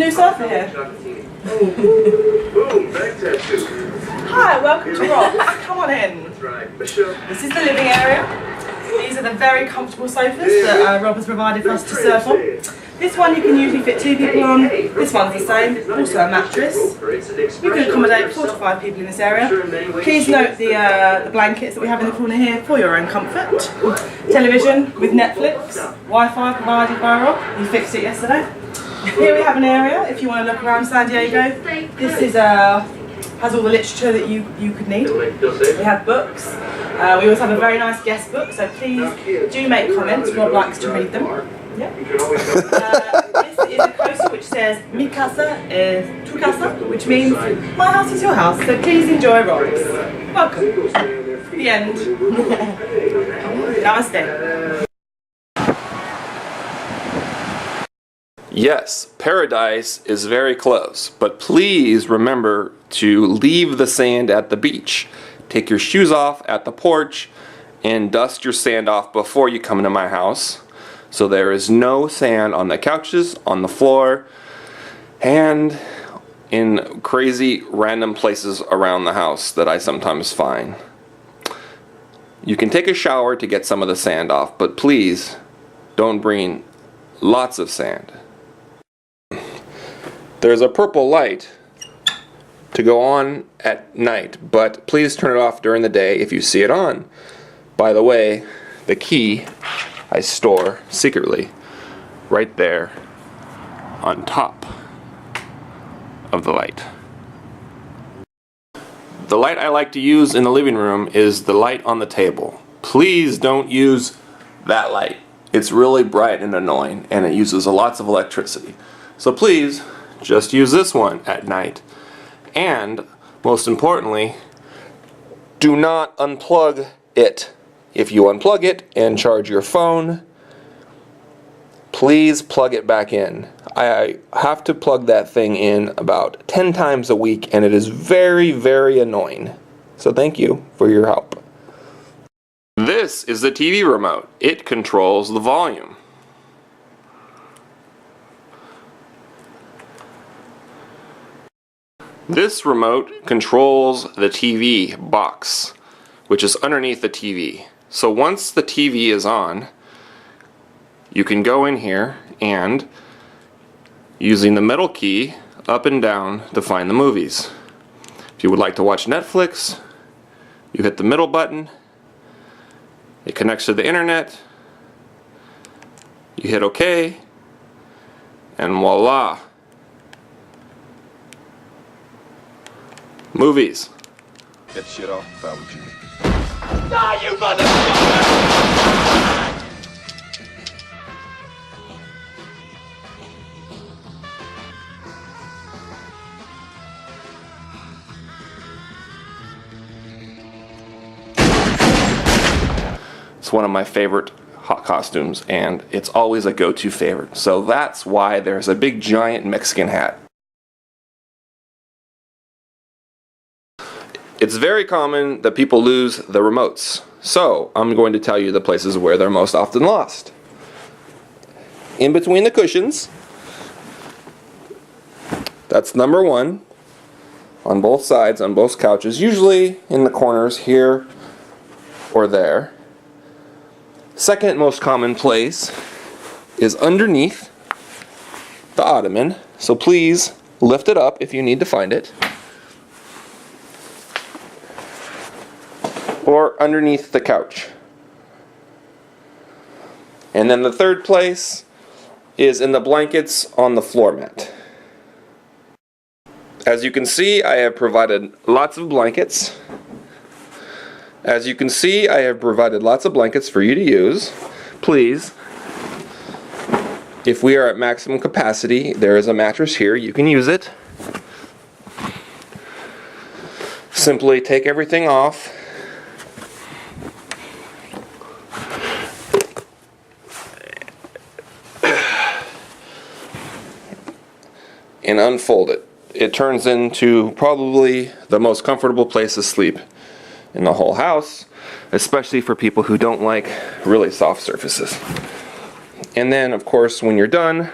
new surfer here. Hi, welcome to Rock's. Come on in. This is the living area. These are the very comfortable sofas that Rob has provided for us to surf on. This one you can usually fit 2 people on. This one's the same, also a mattress. You can accommodate 4 to 5 people in this area. Please note the blankets that we have in the corner here for your own comfort. Television with Netflix, Wi-Fi provided by Rob. He fixed it yesterday. Here we have an area if you want to look around San Diego. This is has all the literature that you could need. We have books. We also have a very nice guest book, so please do make comments. Rob likes to read them. Yeah. This is a coaster which says Mi casa es tu casa, which means my house is your house. So please enjoy Rob's. Welcome. The end. Namaste. Yes, paradise is very close, but please remember to leave the sand at the beach. Take your shoes off at the porch and dust your sand off before you come into my house. So there is no sand on the couches, on the floor, and in crazy random places around the house that I sometimes find. You can take a shower to get some of the sand off, but please don't bring lots of sand. There's a purple light to go on at night, but please turn it off during the day if you see it on. By the way, the key I store secretly right there on top of the light. The light I like to use in the living room is the light on the table. Please don't use that light. It's really bright and annoying, and it uses lots of electricity. So please just use this one at night. And most importantly, do not unplug it. If you unplug it and charge your phone, please plug it back in. I have to plug that thing in about 10 times a week, and it is very, very annoying. So thank you for your help. This is the TV remote. It controls the volume. This remote controls the TV box, which is underneath the TV. So once the TV is on, you can go in here and, using the middle key, up and down to find the movies. If you would like to watch Netflix, you hit the middle button, it connects to the internet, you hit OK, and voila! Movies. Get shit off if I was you. Nah, you motherfucker! It's one of my favorite hot costumes, and it's always a go-to favorite. So that's why there's a big giant Mexican hat. It's very common that people lose the remotes, so I'm going to tell you the places where they're most often lost. In between the cushions, that's number 1, on both sides, on both couches, usually in the corners here or there. Second most common place is underneath the ottoman, so please lift it up if you need to find it. Or underneath the couch. And then the third place is in the blankets on the floor mat. As you can see, I have provided lots of blankets. As you can see, I have provided lots of blankets for you to use. Please, if we are at maximum capacity, there is a mattress here. You can use it. Simply take everything off. And unfold it. It turns into probably the most comfortable place to sleep in the whole house, especially for people who don't like really soft surfaces. And then, of course, when you're done,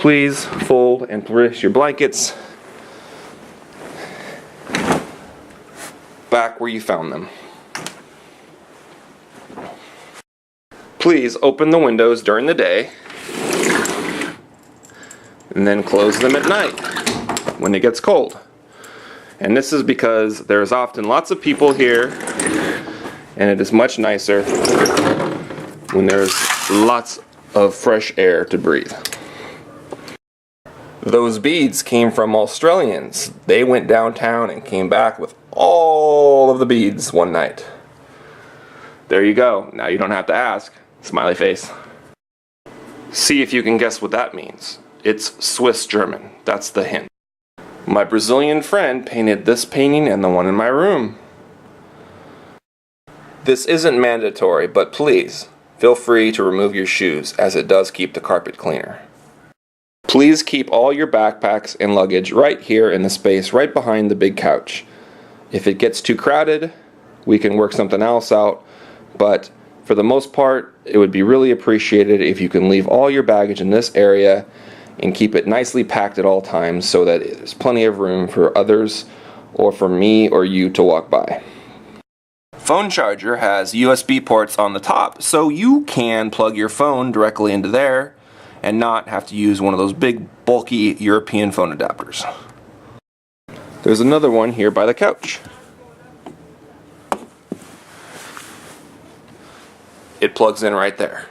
Please fold and place your blankets back where you found them. Please open the windows during the day and then close them at night when it gets cold. And this is because there's often lots of people here, and it is much nicer when there's lots of fresh air to breathe. Those beads came from Australians. They went downtown and came back with all of the beads one night. There you go. Now you don't have to ask. Smiley face. See if you can guess what that means. It's Swiss German. That's the hint. My Brazilian friend painted this painting and the one in my room. This isn't mandatory, but please, feel free to remove your shoes, as it does keep the carpet cleaner. Please keep all your backpacks and luggage right here in the space right behind the big couch. If it gets too crowded, we can work something else out, but for the most part, it would be really appreciated if you can leave all your baggage in this area and keep it nicely packed at all times so that there's plenty of room for others or for me or you to walk by. Phone charger has USB ports on the top, so you can plug your phone directly into there and not have to use one of those big bulky European phone adapters. There's another one here by the couch. It plugs in right there.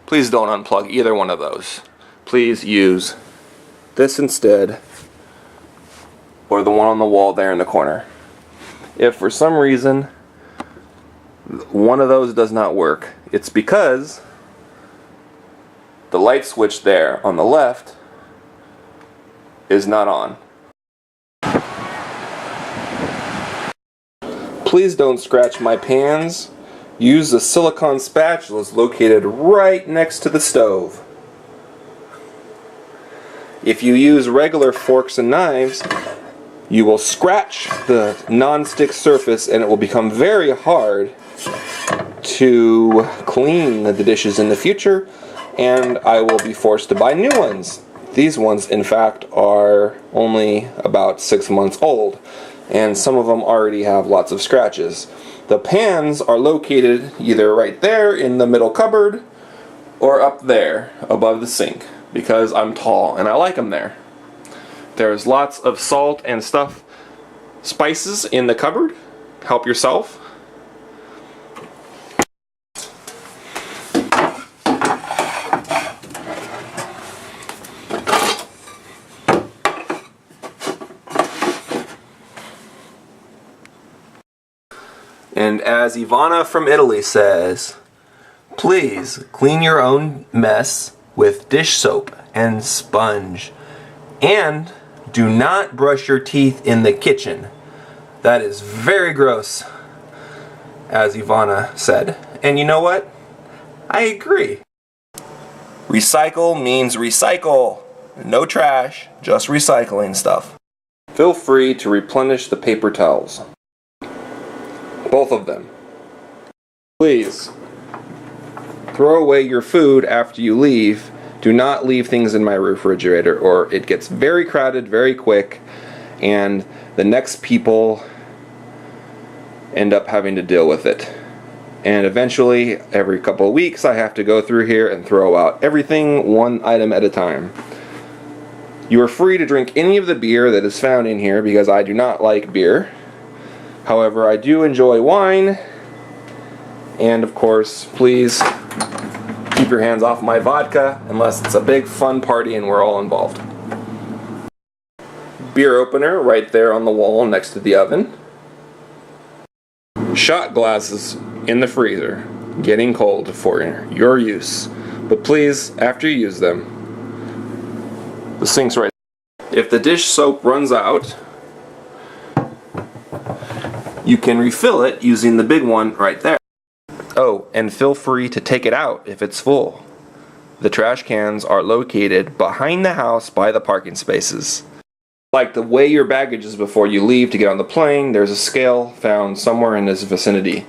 Please don't unplug either one of those. Please use this instead, or the one on the wall there in the corner. If for some reason one of those does not work, it's because the light switch there on the left is not on. Please don't scratch my pans. Use the silicone spatulas located right next to the stove. If you use regular forks and knives, you will scratch the non-stick surface and it will become very hard to clean the dishes in the future, and I will be forced to buy new ones. These ones, in fact, are only about 6 months old, and some of them already have lots of scratches. The pans are located either right there in the middle cupboard or up there above the sink, because I'm tall and I like them there. There's lots of salt and stuff, spices in the cupboard. Help yourself. And as Ivana from Italy says, please clean your own mess with dish soap and sponge. And do not brush your teeth in the kitchen. That is very gross, as Ivana said. And you know what? I agree. Recycle means recycle. No trash, just recycling stuff. Feel free to replenish the paper towels. Both of them. Please throw away your food after you leave. Do not leave things in my refrigerator, or it gets very crowded very quick and the next people end up having to deal with it. And eventually, every couple of weeks, I have to go through here and throw out everything one item at a time. You are free to drink any of the beer that is found in here because I do not like beer. However, I do enjoy wine, and of course, please keep your hands off my vodka unless it's a big fun party and we're all involved. Beer opener right there on the wall next to the oven. Shot glasses in the freezer, getting cold for your use. But please, after you use them, the sink's right there. If the dish soap runs out, you can refill it using the big one right there. Oh, and feel free to take it out if it's full. The trash cans are located behind the house by the parking spaces. Like to weigh your baggages before you leave to get on the plane, there's a scale found somewhere in this vicinity.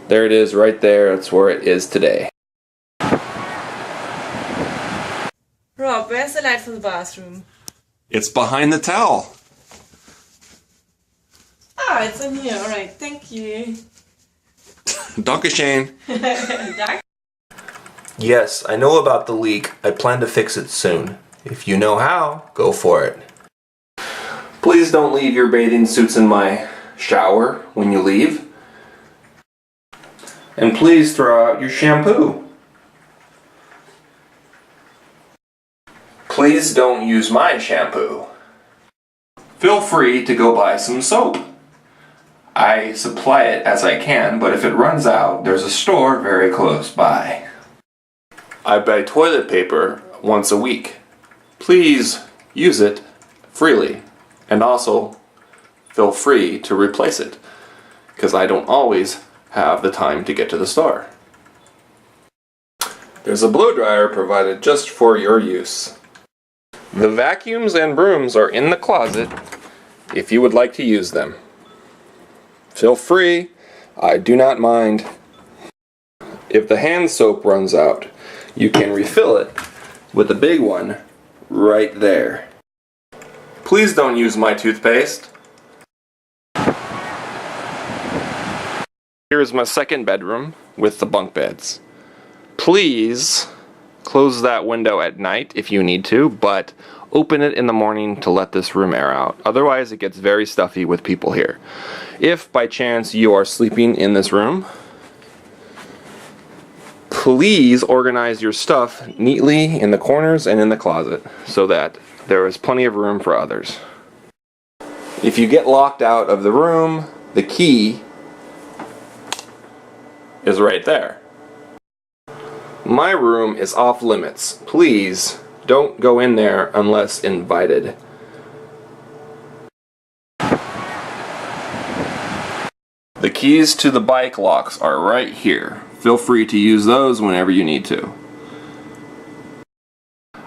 There it is right there, that's where it is today. Rob, where's the light for the bathroom? It's behind the towel. Ah, it's in here. Alright, thank you. Dankeschön. Danke. Yes, I know about the leak. I plan to fix it soon. If you know how, go for it. Please don't leave your bathing suits in my shower when you leave. And please throw out your shampoo. Please don't use my shampoo. Feel free to go buy some soap. I supply it as I can, but if it runs out, there's a store very close by. I buy toilet paper once a week. Please use it freely, and also feel free to replace it, because I don't always have the time to get to the store. There's a blow dryer provided just for your use. The vacuums and brooms are in the closet if you would like to use them. Feel free, I do not mind. If the hand soap runs out, you can refill it with the big one right there. Please don't use my toothpaste. Here's my second bedroom with the bunk beds. Please close that window at night if you need to, but open it in the morning to let this room air out. Otherwise, it gets very stuffy with people here. If by chance you are sleeping in this room, please organize your stuff neatly in the corners and in the closet so that there is plenty of room for others. If you get locked out of the room, the key is right there. My room is off limits. Please don't go in there unless invited. The keys to the bike locks are right here. Feel free to use those whenever you need to.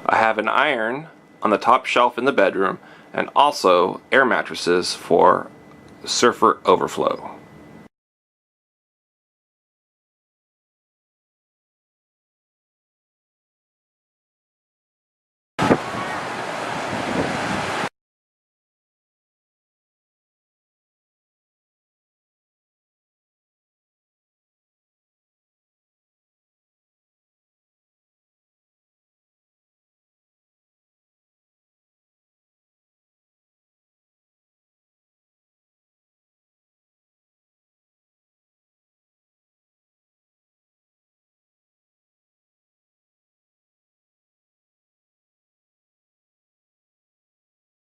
I have an iron on the top shelf in the bedroom and also air mattresses for surfer overflow.